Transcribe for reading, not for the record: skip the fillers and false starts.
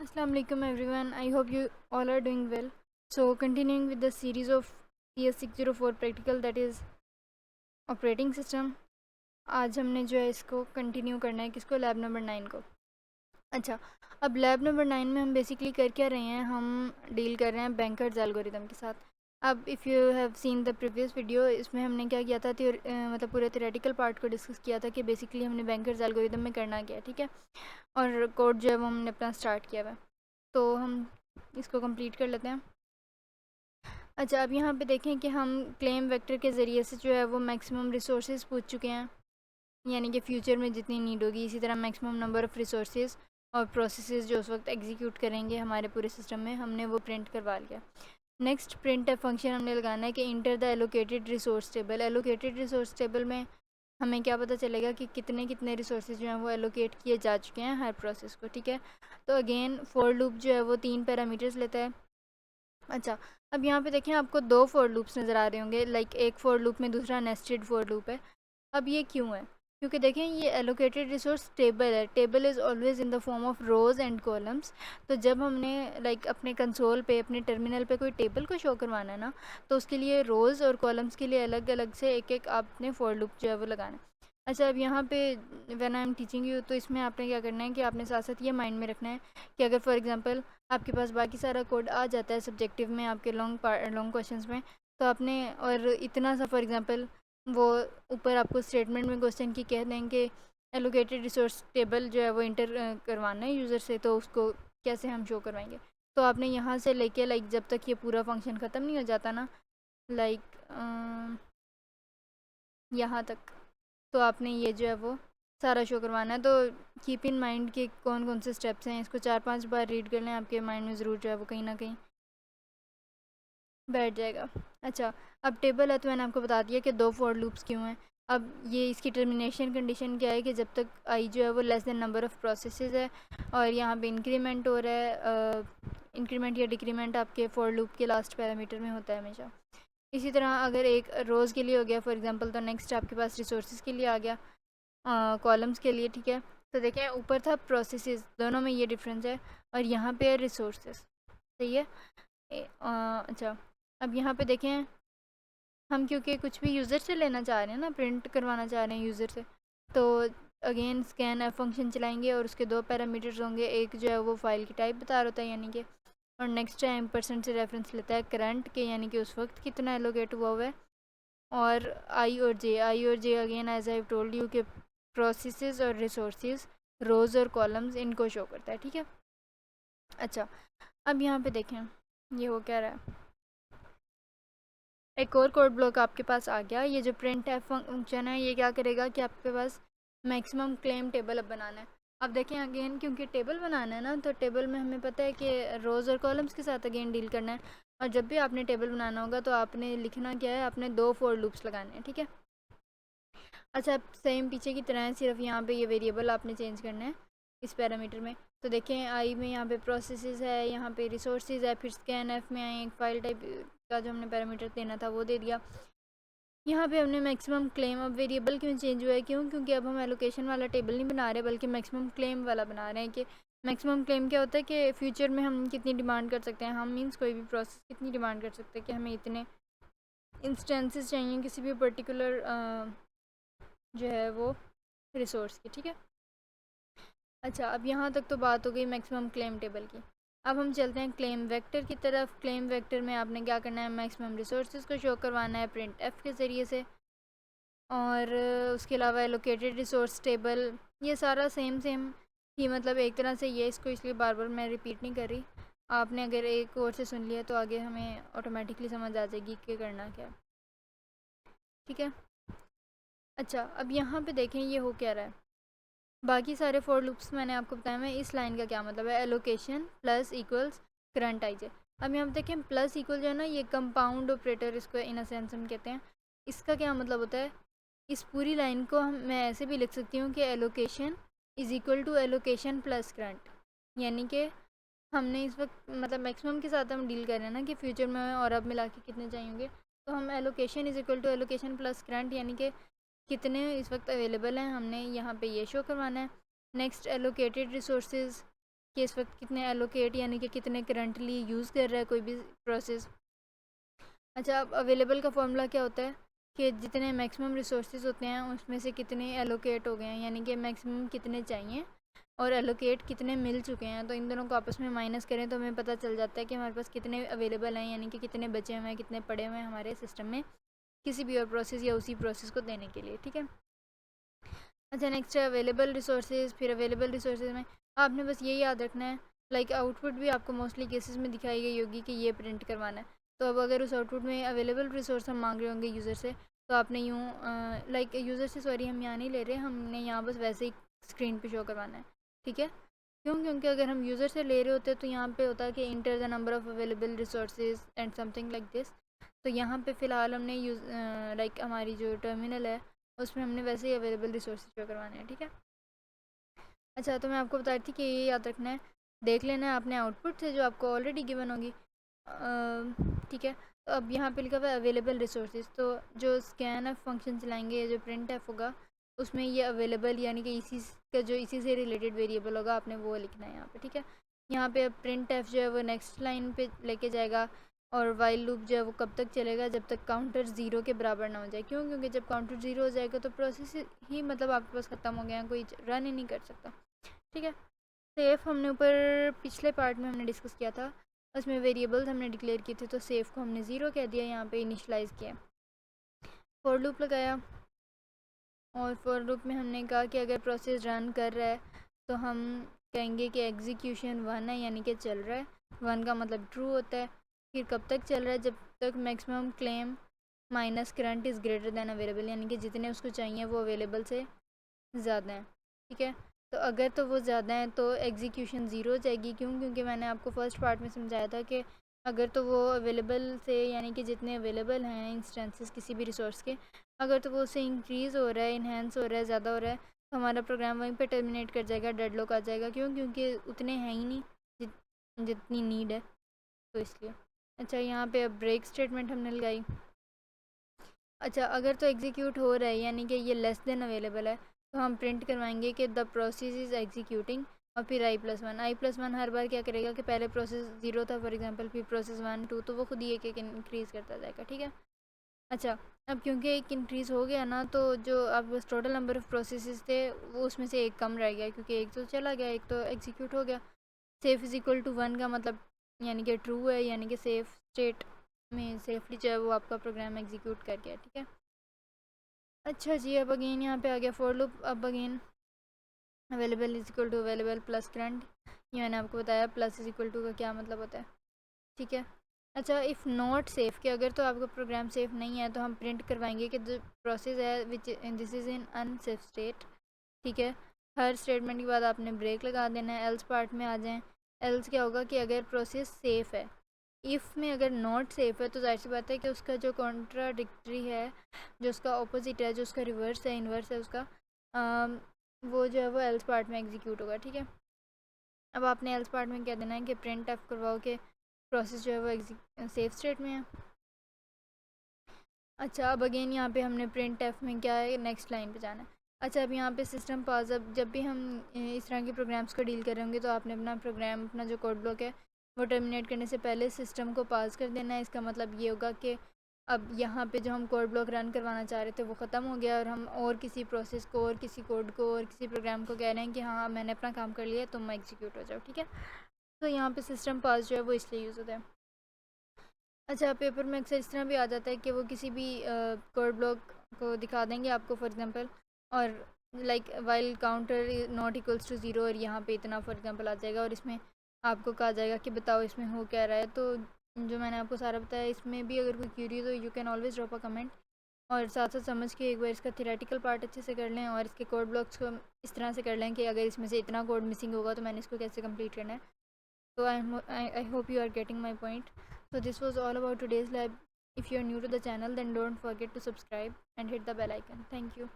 Assalamu alaikum everyone. I hope you all are doing well. So continuing with the series of CS604 practical, that is operating system. आज हमने जो है इसको continue करना है, किसको, लैब नंबर 9 को। अच्छा, अब लैब नंबर 9 में हम बेसिकली कर क्या रहे हैं, हम डील कर रहे हैं बैंकर्स एल्गोरिथम के साथ। अब if you have seen the previous video, इसमें हमने क्या किया था, मतलब पूरे थ्योरेटिकल पार्ट को डिस्कस किया था कि बेसिकली हमने बैंकर्स एल्गोरिथम में करना क्या है, ठीक है। और कोड जो है वो हमने अपना स्टार्ट किया हुआ है, तो हम इसको कंप्लीट कर लेते हैं। अच्छा, अब यहाँ पे देखें कि हम क्लेम वेक्टर के ज़रिए से जो है वो मैक्सिमम रिसोर्सेज पूछ चुके हैं, यानी कि फ्यूचर में जितनी नीड होगी, इसी तरह मैक्सिमम नंबर ऑफ़ रिसोर्सेज और प्रोसेसेस जो उस वक्त एग्जीक्यूट करेंगे हमारे पूरे सिस्टम में, हमने वो प्रिंट करवा लिया। नेक्स्ट प्रिंट फंक्शन हमने लगाना है कि enter the allocated resource table. Allocated resource table में हमें क्या पता चलेगा कि कितने कितने रिसोर्सेज जो हैं वो एलोकेट किए जा चुके हैं हर प्रोसेस को, ठीक है। तो अगेन फॉर लूप जो है वो 3 पैरामीटर्स लेता है। अच्छा, अब यहाँ पे देखें आपको 2 फॉर लूप्स नज़र आ रहे होंगे, लाइक एक फॉर लूप में दूसरा नेस्टेड फॉर लूप है। अब ये क्यों है? क्योंकि देखें ये एलोकेटेड रिसोर्स टेबल है, table is always in the form of rows and columns. तो जब हमने लाइक अपने कंसोल पे, अपने टर्मिनल पे कोई टेबल को शो करवाना है ना, तो उसके लिए रोज़ और कॉलम्स के लिए अलग अलग से एक एक आपने फॉर लूप जो है वो लगाना है। अच्छा, अब यहाँ पे when I am teaching you, तो इसमें आपने क्या करना है कि आपने साथ साथ ये माइंड में रखना है कि अगर फॉर एग्जांपल आपके पास बाकी सारा कोड आ जाता है सब्जेक्टिव में, आपके लॉन्ग क्वेश्चंस में, तो आपने और इतना सा फॉर एग्जांपल वो ऊपर आपको स्टेटमेंट में क्वेश्चन की कह दें कि एलोकेटेड रिसोर्स टेबल जो है वो इंटर करवाना है यूज़र से, तो उसको कैसे हम शो करवाएंगे। तो आपने यहाँ से लेके लाइक जब तक ये पूरा फंक्शन ख़त्म नहीं हो जाता ना, लाइक यहाँ तक, तो आपने ये जो है वो सारा शो करवाना है। तो कीप इन माइंड कि कौन कौन से स्टेप्स हैं, इसको 4-5 बार रीड कर लें, आपके माइंड में ज़रूर जो है वो कहीं ना कहीं बैठ जाएगा। अच्छा, अब टेबल है तो मैंने आपको बता दिया कि 2 फॉर लूप्स क्यों हैं। अब ये इसकी टर्मिनेशन कंडीशन क्या है कि जब तक आई जो है वो less than number of processes है, और यहाँ पे इंक्रीमेंट हो रहा है, इंक्रीमेंट या डिक्रीमेंट आपके फॉर लूप के लास्ट पैरामीटर में होता है हमेशा। इसी तरह अगर एक रोज़ के लिए हो गया फॉर एग्जांपल, तो नेक्स्ट आपके पास रिसोर्सेज के लिए आ गया, कॉलम्स के लिए, ठीक है। तो देखें ऊपर था प्रोसेसेस, दोनों में ये डिफरेंस है, और यहाँ पे है रिसोर्सेज, सही है। अच्छा, अब यहाँ पे देखें हम क्योंकि कुछ भी यूज़र से लेना चाह रहे हैं ना, प्रिंट करवाना चाह रहे हैं यूज़र से, तो अगेन स्कैन एफ फंक्शन चलाएंगे और उसके 2 पैरामीटर्स होंगे। एक जो है वो फाइल की टाइप बता रहा होता है यानी कि, और नेक्स्ट टाइम परसेंट से रेफरेंस लेता है करंट के, यानी कि उस वक्त कितना एलोकेट हुआ है। और आई और J again as I told you कि प्रोसेसेस और रिसोर्सेज, रोज़ और कॉलम्स, इनको शो करता है, ठीक है। अच्छा, अब यहाँ पे देखें ये हो क्या रहा है, एक और कोड ब्लॉक आपके पास आ गया। ये जो प्रिंट एफ फंक्शन है ये क्या करेगा कि आपके पास मैक्सिमम क्लेम टेबल अब बनाना है। अब देखें अगेन क्योंकि टेबल बनाना है ना, तो टेबल में हमें पता है कि रोज़ और कॉलम्स के साथ अगेन डील करना है, और जब भी आपने टेबल बनाना होगा तो आपने लिखना क्या है, आपने 2 फॉर लूप्स लगाने हैं, ठीक है। अच्छा, सेम पीछे की तरह है, सिर्फ यहाँ पे ये वेरिएबल आपने चेंज करना है इस पैरामीटर में। तो देखें आई में यहाँ पे प्रोसेसेस है, यहाँ पे रिसोर्सेज है, फिर स्कैन एफ में आए, एक फाइल टाइप का जो हमने पैरामीटर देना था वो दे दिया। यहाँ पे हमने मैक्सिमम क्लेम, अब वेरिएबल क्यों चेंज हुआ है, क्योंकि अब हम एलोकेशन वाला टेबल नहीं बना रहे बल्कि मैक्सिमम क्लेम वाला बना रहे हैं। कि मैक्सिमम क्लेम क्या होता है कि फ्यूचर में हम कितनी डिमांड कर सकते हैं, हम मीन्स कोई भी प्रोसेस कितनी डिमांड कर सकते हैं कि हमें इतने इंस्टेंसेस चाहिए किसी भी पर्टिकुलर जो है वो रिसोर्स की, ठीक है। अच्छा, अब यहाँ तक तो बात हो गई मैक्सिमम क्लेम टेबल की। अब हम चलते हैं क्लेम वेक्टर की तरफ। क्लेम वेक्टर में आपने क्या करना है, मैक्सिमम रिसोर्सेज को शो करवाना है प्रिंट एफ के ज़रिए से, और उसके अलावा एलोकेटेड रिसोर्स टेबल, ये सारा सेम सेम ही, मतलब एक तरह से ये, इसको इसलिए बार बार मैं रिपीट नहीं कर रही। आपने अगर एक और से सुन लिया तो आगे हमें ऑटोमेटिकली समझ आ जाएगी कि करना क्या, ठीक है। अच्छा, अब यहाँ पे देखें ये हो क्या रहा है, बाकी सारे फॉर लूप्स मैंने आपको बताया मैं इस लाइन का क्या मतलब है, allocation plus equals current I J. अब यहाँ पे देखें प्लस इक्वल जो है ना, ये कंपाउंड ऑपरेटर इसको इन अ सेंस हम कहते हैं। इसका क्या मतलब होता है, इस पूरी लाइन को मैं ऐसे भी लिख सकती हूँ कि allocation is equal to allocation plus current, यानी कि हमने इस वक्त मतलब मैक्सिमम के साथ हम डील कर रहे हैं ना कि फ्यूचर में और अब मिला के कितने चाहिए, तो हम allocation is equal to allocation plus current, यानी कि कितने इस वक्त अवेलेबल हैं, हमने यहाँ पे ये शो करवाना है। नेक्स्ट एलोकेटेड रिसोर्सेज कि इस वक्त कितने एलोकेट यानी कि कितने करंटली यूज़ कर रहा है कोई भी प्रोसेस। अच्छा, अब अवेलेबल का फॉर्मूला क्या होता है कि जितने मैक्सिमम रिसोर्सेज होते हैं उसमें से कितने एलोकेट हो गए हैं, यानी कि मैक्सिमम कितने चाहिए और एलोकेट कितने मिल चुके हैं। तो इन दोनों को आपस में माइनस करें तो हमें पता चल जाता है कि हमारे पास कितने अवेलेबल हैं, यानी कि कितने बचे हुए हैं, कितने पड़े हुए हैं हमारे सिस्टम में किसी भी और प्रोसेस या उसी प्रोसेस को देने के लिए। ठीक है। अच्छा, नेक्स्ट है अवेलेबल रिसोर्सेज। फिर अवेलेबल रिसोर्सेज में आपने बस ये याद रखना है, लाइक आउटपुट भी आपको मोस्टली केसेस में दिखाई गई होगी कि ये प्रिंट करवाना है। तो अब अगर उस आउटपुट में अवेलेबल रिसोर्स हम मांग रहे होंगे यूज़र से, तो आपने यूँ लाइक यूज़र से, सॉरी हम यहाँ नहीं ले रहे, हमने यहाँ बस वैसे ही स्क्रीन पे शो करवाना है। ठीक है। क्यों? क्योंकि अगर हम यूज़र से ले रहे होते तो यहाँ पे होता है कि enter the number of available resources and something like this. तो यहाँ पे फ़िलहाल हमने लाइक हमारी जो टर्मिनल है उसमें हमने वैसे ही अवेलेबल रिसोर्सेज शो करवाने हैं। ठीक है। अच्छा, तो मैं आपको बता रही थी कि ये याद रखना है, देख लेना है आपने आउटपुट से जो आपको ऑलरेडी गिवन होगी। ठीक है। तो अब यहाँ पे लिखा हुआ है अवेलेबल रिसोर्सेज, तो जो स्कैन एफ फंक्शन चलाएंगे, जो प्रिंट एफ होगा उसमें ये अवेलेबल यानी कि इसी का जो इसी से रिलेटेड वेरिएबल होगा आपने वो लिखना है यहाँ पे। ठीक है। यहाँ पे अब प्रिंट एफ जो है वो नेक्स्ट लाइन पे लेके जाएगा और वाइल लूप जो है वो कब तक चलेगा, जब तक काउंटर ज़ीरो के बराबर ना हो जाए। क्यों? क्योंकि जब काउंटर ज़ीरो हो जाएगा तो प्रोसेस ही मतलब आपके पास ख़त्म हो गया, कोई रन ही नहीं कर सकता। ठीक है। सेफ हमने ऊपर पिछले पार्ट में हमने डिस्कस किया था, उसमें वेरिएबल्स हमने डिक्लेयर किए थे, तो सेफ को हमने ज़ीरो कह दिया, यहाँ पे इनिशलाइज़ किया। फॉर लूप लगाया और फॉर लूप में हमने कहा कि अगर प्रोसेस रन कर रहा है तो हम कहेंगे कि एग्जीक्यूशन 1 है, यानी कि चल रहा है। 1 का मतलब ट्रू होता है। फिर कब तक चल रहा है? जब तक maximum claim minus current is greater than available, यानी कि जितने उसको चाहिए वो अवेलेबल से ज़्यादा हैं। ठीक है। तो अगर तो वो ज़्यादा हैं तो एग्जीक्यूशन ज़ीरो हो जाएगी। क्यों? क्योंकि मैंने आपको फर्स्ट पार्ट में समझाया था कि अगर तो वो अवेलेबल से, यानी कि जितने अवेलेबल हैं इंस्टेंसेस किसी भी रिसोर्स के, अगर तो वो उससे इंक्रीज़ हो रहा है, इन्हेंस हो रहा है, ज़्यादा हो रहा है, तो हमारा प्रोग्राम वहीं पे टर्मिनेट कर जाएगा, डेडलॉक आ जाएगा। क्यों? क्योंकि उतने हैं ही नहीं जितनी नीड है, तो इसलिए। अच्छा, यहाँ पे अब ब्रेक स्टेटमेंट हमने लगाई। अच्छा, अगर तो एग्जीक्यूट हो रहा है यानी कि ये लेस देन अवेलेबल है, तो हम प्रिंट करवाएंगे कि द प्रोसेस इज़ एग्जीक्यूटिंग और फिर i+1। i+1 हर बार क्या करेगा कि पहले प्रोसेस 0 था फॉर एग्जांपल, फिर प्रोसेस 1 2, तो वो खुद ही एक एक इंक्रीज़ करता जाएगा। ठीक है। अच्छा, अब क्योंकि एक इंक्रीज़ हो गया ना, तो जो अब टोटल नंबर ऑफ़ प्रोसेसेस थे वो उसमें से एक कम रह गया, क्योंकि एक तो चला गया, एक तो एग्जीक्यूट हो गया। सेफ इज़ इक्वल टू 1 का मतलब यानी कि ट्रू है, यानी कि सेफ स्टेट में सेफली जो है वो आपका प्रोग्राम एग्जीक्यूट कर गया। ठीक है। अच्छा जी, अब अगेन यहाँ पे आ गया फॉर लूप। अब again available is equal to available plus current, ये मैंने आपको बताया प्लस इज इक्वल टू का क्या मतलब होता है। ठीक है। अच्छा, इफ़ नॉट सेफ, कि अगर तो आपका प्रोग्राम सेफ नहीं है तो हम प्रिंट करवाएंगे कि जो प्रोसेस है which this is in unsafe state. ठीक है। हर स्टेटमेंट के बाद आपने ब्रेक लगा देना है। एल्स पार्ट में आ जाएं। एल्स क्या होगा कि अगर प्रोसेस सेफ़ है, इफ़ में अगर नॉट सेफ़ है तो जाहिर सी बात है कि उसका जो कॉन्ट्राडिक्टरी है, जो उसका ऑपोजिट है, जो उसका रिवर्स है, इन्वर्स है उसका, वो जो है वो एल्स पार्ट में एग्जीक्यूट होगा। ठीक है। अब आपने एल्स पार्ट में कह देना है कि प्रिंट एफ करवाओ कि प्रोसेस जो है वो सेफ स्टेट में है। अच्छा, अब अगेन यहाँ पे हमने प्रिंट एफ में क्या है, नेक्स्ट लाइन पे जाना है। अच्छा, अब यहाँ पे सिस्टम पास, अब जब भी हम इस तरह के प्रोग्राम्स को डील कर रहे होंगे तो आपने अपना प्रोग्राम, अपना जो कोड ब्लॉक है वो टर्मिनेट करने से पहले सिस्टम को पास कर देना है। इसका मतलब ये होगा कि अब यहाँ पे जो हम कोड ब्लॉक रन करवाना चाह रहे थे वो ख़त्म हो गया और हम और किसी प्रोसेस को और किसी कोड को और किसी प्रोग्राम को कह रहे हैं कि हाँ मैंने अपना काम कर लिया, तुम एग्जीक्यूट हो जाओ। ठीक है। तो यहाँ पे सिस्टम पास जो है वो इसलिए यूज़ होता है। अच्छा, पेपर में अक्सर इस तरह भी आ जाता है कि वो किसी भी कोड ब्लॉक को दिखा देंगे आपको फॉर एग्जांपल, और like while counter not equals to zero, और यहाँ पे इतना फॉर एग्जांपल आ जाएगा और इसमें आपको कहा जाएगा कि बताओ इसमें हो क्या रहा है। तो जो मैंने आपको सारा बताया, इसमें भी अगर कोई क्यूरी तो you can always drop a comment, और साथ साथ समझ के एक बार इसका थियोरेटिकल पार्ट अच्छे से कर लें और इसके कोड ब्लॉक्स को इस तरह से कर लें कि अगर इसमें से इतना कोड मिसिंग होगा तो मैंने इसको कैसे कंप्लीट करना है। So I hope you are getting my point. So this was all about today's lab. If you are new to the channel, then don't forget to subscribe and hit the bell icon. Thank you.